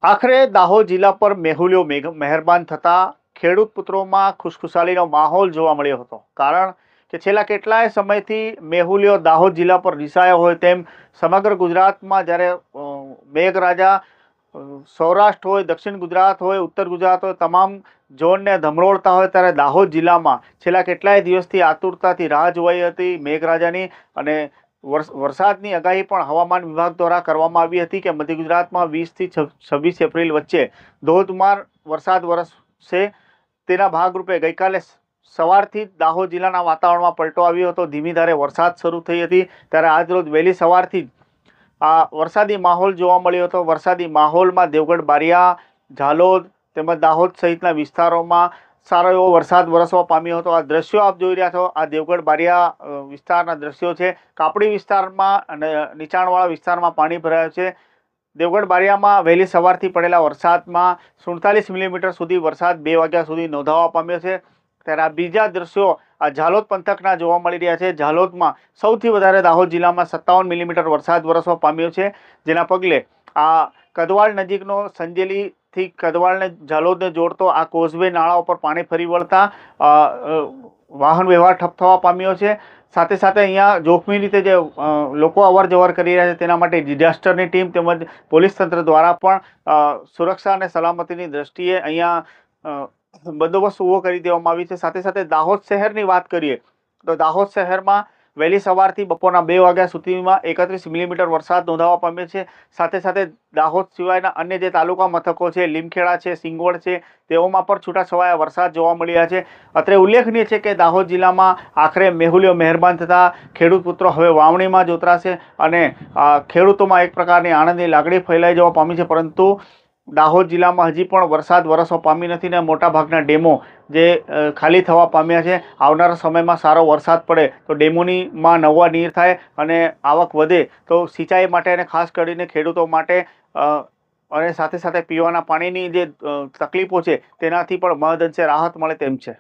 આખરે દાહોદ જિલ્લા પર મેહુલિયો મહેરબાન થતા ખેડૂત પુત્રોમાં ખુશખુશાલીનો માહોલ જોવા મળ્યો હતો। કારણ કે છેલ્લા કેટલાય સમયથી મેહુલિયો દાહોદ જિલ્લા પર રિસાયો હોય તેમ સમગ્ર ગુજરાતમાં જ્યારે મેઘરાજા સૌરાષ્ટ્ર હોય, દક્ષિણ ગુજરાત હોય, ઉત્તર ગુજરાત હોય, તમામ ઝોનને ધમરોળતા હોય ત્યારે દાહોદ જિલ્લામાં છેલ્લા કેટલાય દિવસથી આતુરતાથી રાહ જોવાઈ હતી મેઘરાજાની। અને વરસાદની આગાહી પણ હવામાન વિભાગ દ્વારા કરવામાં આવી હતી કે મધ્ય ગુજરાતમાં 20 થી 26 એપ્રિલ વચ્ચે ધોધમાર વરસાદ વરસશે। તેના ભાગરૂપે ગઈકાલે સવારથી જ દાહોદ જિલ્લાના વાતાવરણમાં પલટો આવ્યો હતો, ધીમી ધારે વરસાદ શરૂ થઈ હતી। ત્યારે આજરોજ વહેલી સવારથી જ આ વરસાદી માહોલ જોવા મળ્યો હતો। વરસાદી માહોલમાં દેવગઢ બારિયા, ઝાલોદ તેમજ દાહોદ સહિતના વિસ્તારોમાં સારો એવો વરસાદ વરસવા પામ્યો હતો। આ દ્રશ્યો આપ જોઈ રહ્યા છો, આ દેવગઢ બારિયા વિસ્તારના દ્રશ્યો છે। કાપડી વિસ્તારમાં અને નીચાણવાળા વિસ્તારમાં પાણી ભરાયું છે। દેવગઢ બારિયામાં વહેલી સવારથી પડેલા વરસાદમાં 47 મિલીમીટર સુધી વરસાદ 2 વાગ્યા સુધી નોંધાવા પામ્યો છે। ત્યારે આ બીજા દ્રશ્યો આ ઝાલોદ પંથકના જોવા મળી રહ્યા છે। ઝાલોદમાં સૌથી વધારે દાહોદ જિલ્લામાં 57 મિલીમીટર વરસાદ વરસવા પામ્યો છે, જેના પગલે આ કદવાળ નજીકનો સંજેલીથી કદવાળને ઝાલોદને જોડતો આ કોઝવે નાળા ઉપર પાણી ફરી વળતા વાહન વ્યવહાર ઠપ થવા પામ્યો છે। સાથે સાથે અહીંયા જોખમી રીતે જે લોકો અવર જવર કરી રહ્યા છે તેના માટે ડિઝાસ્ટરની ટીમ તેમજ પોલીસ તંત્ર દ્વારા પણ સુરક્ષા અને સલામતીની દ્રષ્ટિએ અહીંયા બંદોબસ્ત ઊભો કરી દેવામાં આવી છે। સાથે સાથે દાહોદ શહેરની વાત કરીએ તો દાહોદ શહેરમાં વહેલી સવારથી બપોરના 2 વાગ્યા સુધીમાં 31 મિલીમીટર વરસાદ નોંધાવા પામ્યો છે। સાથે સાથે દાહોદ સિવાયના અન્ય જે તાલુકા મથકો છે, લીમખેડા છે, સિંગવડ છે, તેઓમાં પણ છૂટાછવાયા વરસાદ જોવા મળ્યા છે। અત્રે ઉલ્લેખનીય છે કે દાહોદ જિલ્લામાં આખરે મેહુલિયો મહેરબાન થતાં ખેડૂત પુત્રો હવે વાવણીમાં જોતરાશે અને ખેડૂતોમાં એક પ્રકારની આનંદની લાગણી ફેલાઈ જવા પામી છે। પરંતુ દાહોદ જિલ્લામાં હજી પણ વરસાદ વરસવા પામી નથી ને મોટાભાગના ડેમો જે ખાલી થવા પામ્યા છે। આવનારા સમયમાં સારો વરસાદ પડે તો ડેમોમાં નવા નીર થાય અને આવક વધે તો સિંચાઈ માટે અને ખાસ કરીને ખેડૂતો માટે અને સાથે સાથે પીવાના પાણીની જે તકલીફો છે તેનાથી પણ મહદઅંશે રાહત મળે તેમ છે।